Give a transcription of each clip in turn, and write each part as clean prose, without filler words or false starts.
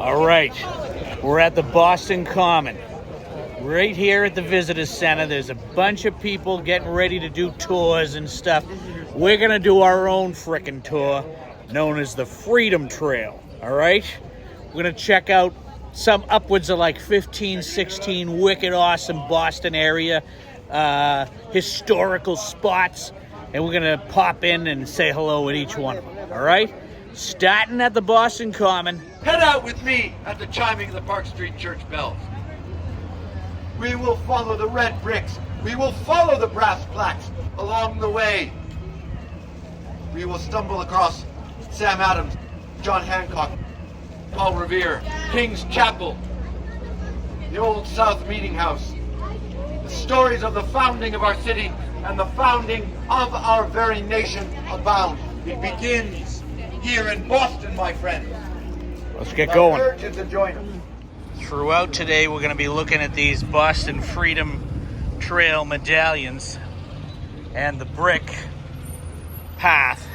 All right, we're at the Boston Common. Right here at the Visitor Center, there's a bunch of people getting ready to do tours and stuff. We're gonna do our own frickin' tour, known as the Freedom Trail, all right? We're gonna check out some upwards of like 15, 16 wicked awesome Boston area historical spots, and we're gonna pop in and say hello at each one of them, all right? Starting at the Boston Common. Head out with me at the chiming of the Park Street church bells. We will follow the red bricks. We will follow the brass plaques along the way. We will stumble across Sam Adams, John Hancock, Paul Revere, King's Chapel, the Old South Meeting House, the stories of the founding of our city and the founding of our very nation abound. It begins here in Boston, my friend. Let's get going. I urge you to join us. Throughout today, we're going to be looking at these Boston Freedom Trail medallions and the brick path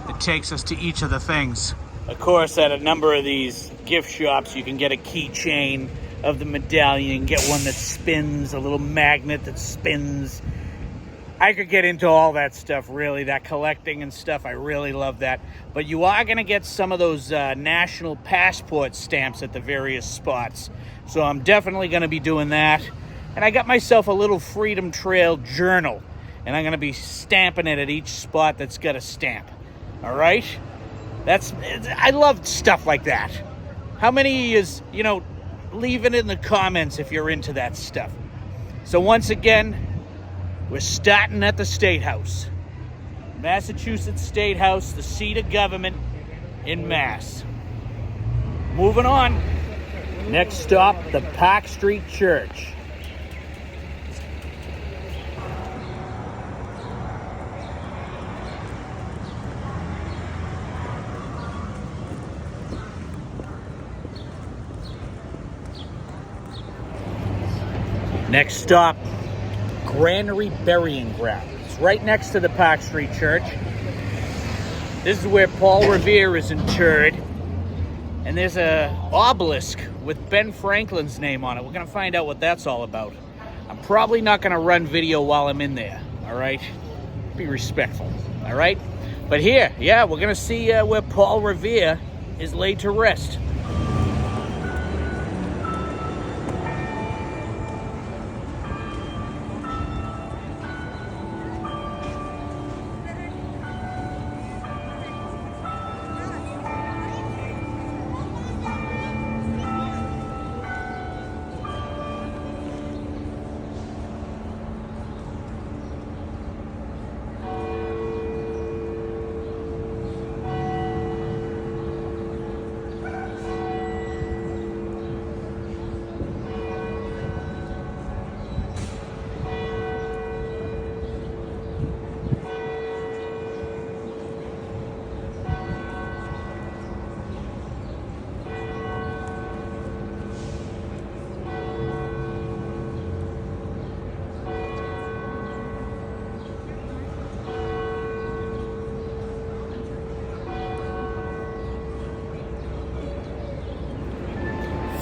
that takes us to each of the things. Of course, at a number of these gift shops, you can get a keychain of the medallion, get one that spins, a little magnet that spins. I could get into all that stuff, really, that collecting and stuff. I really love that. But you are going to get some of those national passport stamps at the various spots. So I'm definitely going to be doing that. And I got myself a little Freedom Trail journal. And I'm going to be stamping it at each spot that's got a stamp. All right? I love stuff like that. How many is, leave it in the comments if you're into that stuff. So once again, we're starting at the State House. Massachusetts State House, the seat of government in Mass. Moving on. Next stop, the Park Street Church. Next stop, Granary Burying Ground. It's right next to the Park Street Church. This is where Paul Revere is interred. And there's a obelisk with Ben Franklin's name on it. We're going to find out what that's all about. I'm probably not going to run video while I'm in there, all right? Be respectful, all right? But here, yeah, we're going to see where Paul Revere is laid to rest.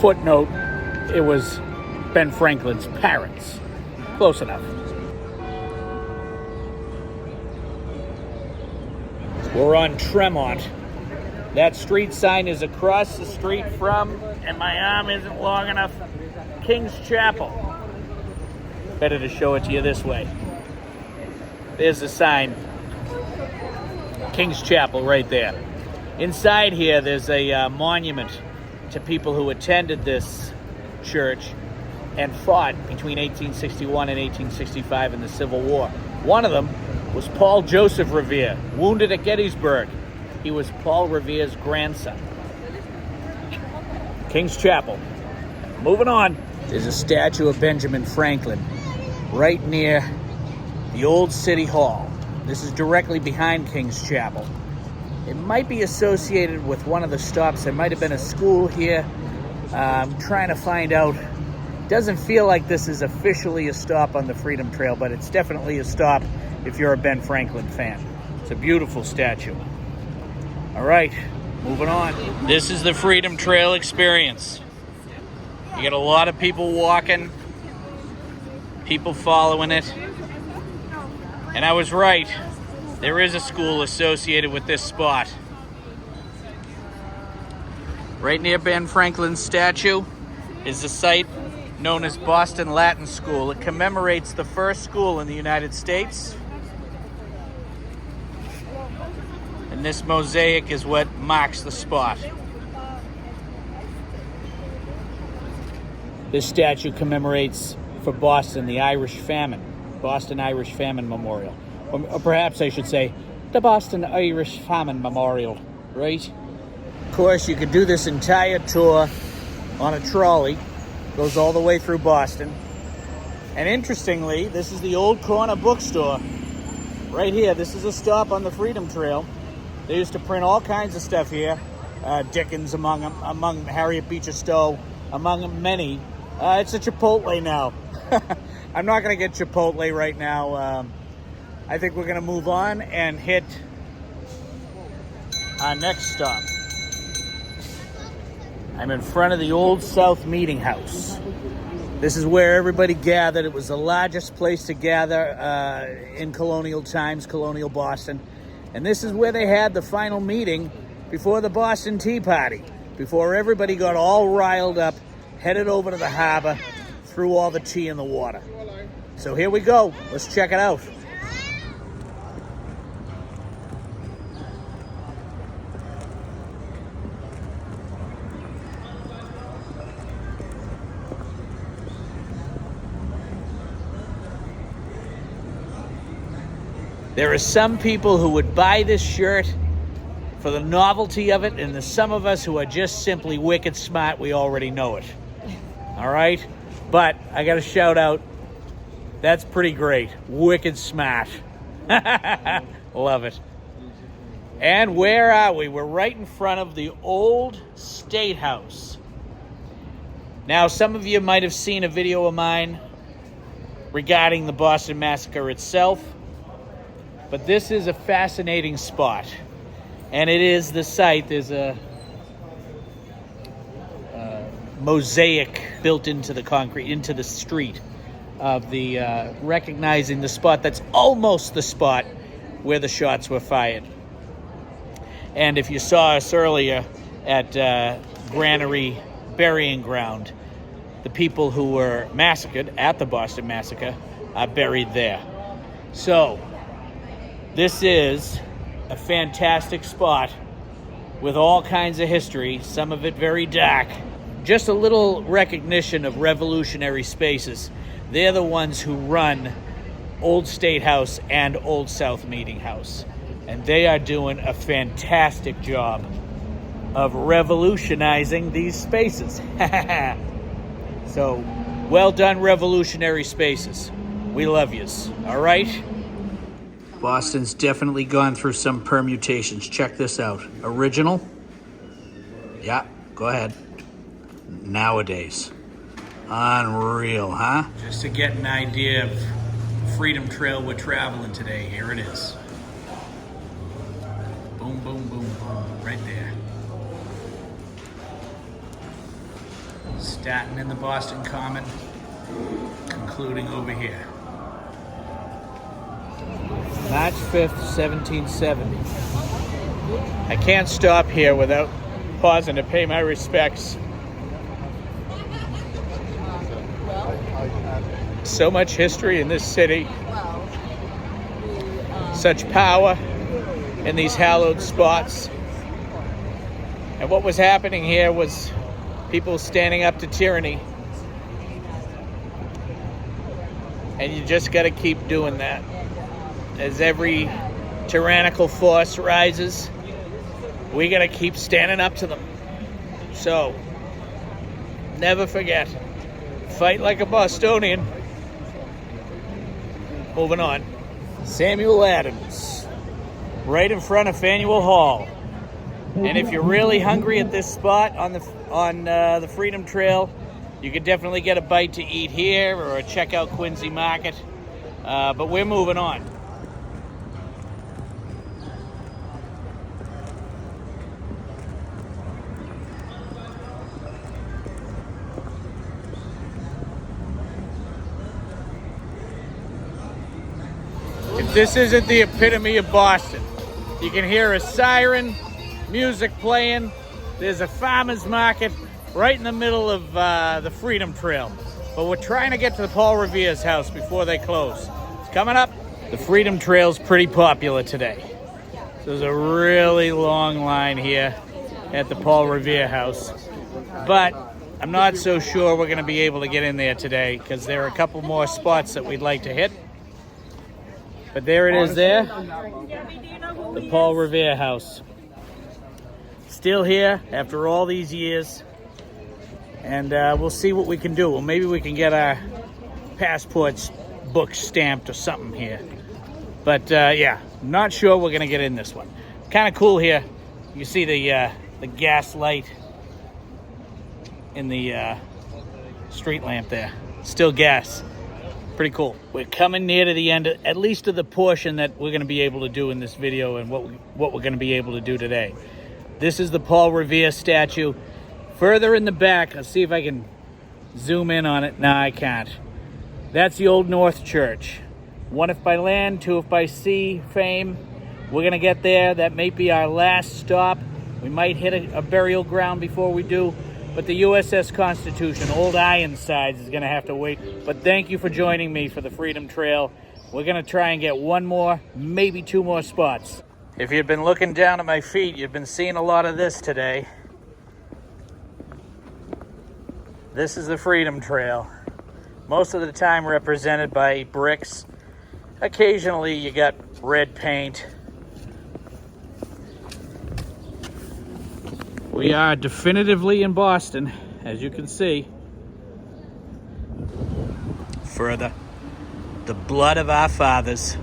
Footnote, it was Ben Franklin's parents. Close enough. We're on Tremont. That street sign is across the street from, and my arm isn't long enough, King's Chapel. Better to show it to you this way. There's the sign. King's Chapel right there. Inside here, there's a monument to people who attended this church and fought between 1861 and 1865 in the Civil War. One of them was Paul Joseph Revere, wounded at Gettysburg. He was Paul Revere's grandson. King's Chapel. Moving on. There's a statue of Benjamin Franklin right near the old City Hall. This is directly behind King's Chapel. It might be associated with one of the stops. There might have been a school here. I'm trying to find out. Doesn't feel like this is officially a stop on the Freedom Trail, but it's definitely a stop if you're a Ben Franklin fan. It's a beautiful statue. All right, Moving on. This is the Freedom Trail experience. You get a lot of people walking, people following it. And I was right. There is a school associated with this spot. Right near Ben Franklin's statue is the site known as Boston Latin School. It commemorates the first school in the United States. And this mosaic is what marks the spot. This statue commemorates for Boston the Irish famine, Boston Irish Famine Memorial. Or perhaps I should say the Boston Irish Famine Memorial, right? Of course, you could do this entire tour on a trolley. Goes all the way through Boston. And interestingly, this is the old Corner Bookstore. Right here, this is a stop on the Freedom Trail. They used to print all kinds of stuff here. Dickens among them, among Harriet Beecher Stowe, among many. It's a Chipotle now. I'm not going to get Chipotle right now. I think we're going to move on and hit our next stop. I'm in front of the Old South Meeting House. This is where everybody gathered. It was the largest place to gather in colonial times, colonial Boston. And this is where they had the final meeting before the Boston Tea Party, before everybody got all riled up, headed over to the harbor, threw all the tea in the water. So here we go. Let's check it out. There are some people who would buy this shirt for the novelty of it, and there's some of us who are just simply wicked smart. We already know it. All right? But I got to shout out, that's pretty great. Wicked smart. Love it. And where are we? We're right in front of the old State House. Now, some of you might have seen a video of mine regarding the Boston Massacre itself. But this is a fascinating spot, and it is the site. There's a mosaic built into the concrete, into the street of the recognizing the spot that's almost the spot where the shots were fired. And if you saw us earlier at Granary Burying Ground, the people who were massacred at the Boston Massacre are buried there. So this is a fantastic spot with all kinds of history, some of it very dark. Just a little recognition of revolutionary spaces. They're the ones who run Old State House and Old South Meeting House. And they are doing a fantastic job of revolutionizing these spaces. So, well done, revolutionary spaces. We love yous, all right? Boston's definitely gone through some permutations. Check this out. Original. Yeah, go ahead. Nowadays. Unreal, huh? Just to get an idea of Freedom Trail we're traveling today, here it is. Boom, boom, boom, boom. Right there. Starting in the Boston Common, concluding over here. March 5th, 1770. I can't stop here without pausing to pay my respects. So much history in this city. Such power in these hallowed spots. And what was happening here was people standing up to tyranny. And you just got to keep doing that. As every tyrannical force rises, we got to keep standing up to them. So, never forget, fight like a Bostonian. Moving on. Samuel Adams, right in front of Faneuil Hall. And if you're really hungry at this spot on the Freedom Trail, you could definitely get a bite to eat here or check out Quincy Market. But we're moving on. this isn't the epitome of Boston. You can hear a siren, music playing. There's a farmer's market right in the middle of the Freedom Trail. But we're trying to get to the Paul Revere's house before they close. It's coming up. The Freedom Trail's pretty popular today. So there's a really long line here at the Paul Revere house. But I'm not so sure we're going to be able to get in there today because there are a couple more spots that we'd like to hit. But there it is there, the Paul Revere house. Still here after all these years. And we'll see what we can do. Well, maybe we can get our passports book stamped or something here. But yeah, not sure we're gonna get in this one. Kind of cool here. You see the gas light in the street lamp there. Still gas. Pretty cool. We're coming near to the end, at least of the portion that we're gonna be able to do in this video and what we're gonna be able to do today. This is the Paul Revere statue. Further in the back, let's see if I can zoom in on it. No, I can't. That's the Old North Church. One if by land, two if by sea fame. We're going to get there. That may be our last stop. We might hit a burial ground before we do. But the USS Constitution, Old Ironsides, is going to have to wait. But thank you for joining me for the Freedom Trail. We're going to try and get one more, maybe two more spots. If you'd been looking down at my feet, you've been seeing a lot of this today. This is the Freedom Trail. Most of the time represented by bricks. Occasionally you got red paint. We are definitively in Boston, as you can see. Further, the blood of our fathers,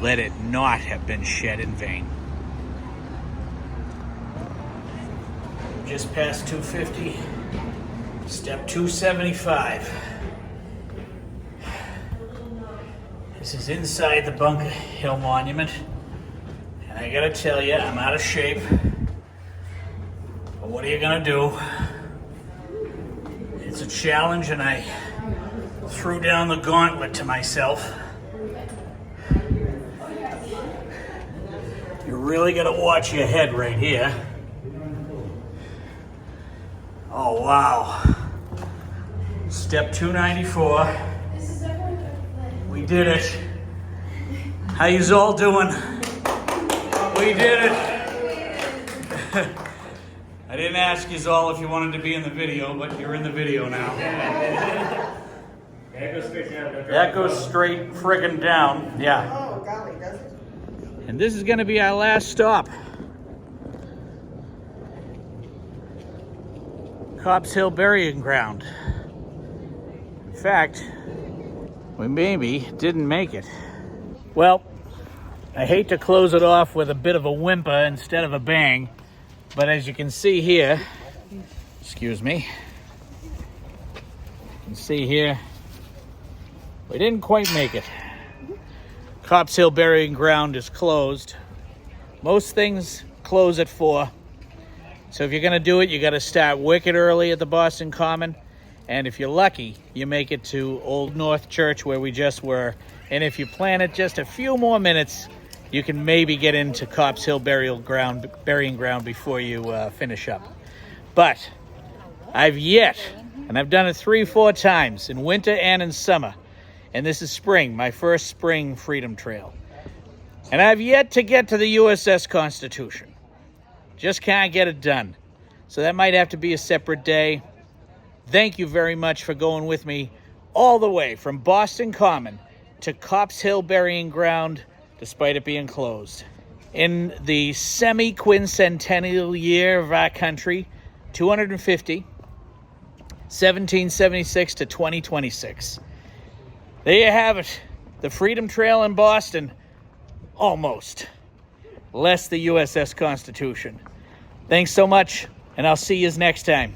let it not have been shed in vain. Just past 250. Step 275. This is inside the Bunker Hill Monument. And I gotta tell you, I'm out of shape. But what are you gonna do? It's a challenge and I threw down the gauntlet to myself. You really gotta watch your head right here. Oh, wow. Step 294. We did it. How yous all doing? We did it. I didn't ask yous all if you wanted to be in the video, but you're in the video now. That goes straight friggin' down. Yeah. Oh, golly, does it? And this is going to be our last stop. Copp's Hill Burying Ground. In fact, we maybe didn't make it. Well, I hate to close it off with a bit of a whimper instead of a bang, but as you can see here, excuse me, you can see here, we didn't quite make it. Copp's Hill Burying Ground is closed. Most things close at 4. So if you're going to do it, you got to start wicked early at the Boston Common. And if you're lucky, you make it to Old North Church where we just were. And if you plan it just a few more minutes, you can maybe get into Copp's Hill Burying Ground before you finish up. But I've yet, and I've done it 3-4 times, in winter and in summer. And this is spring, my first spring Freedom Trail. And I've yet to get to the USS Constitution. Just can't get it done. So that might have to be a separate day. Thank you very much for going with me all the way from Boston Common to Copp's Hill Burying Ground, despite it being closed. In the semi-quincentennial year of our country, 250, 1776 to 2026. There you have it. The Freedom Trail in Boston, almost. Less the USS Constitution. Thanks so much, and I'll see you next time.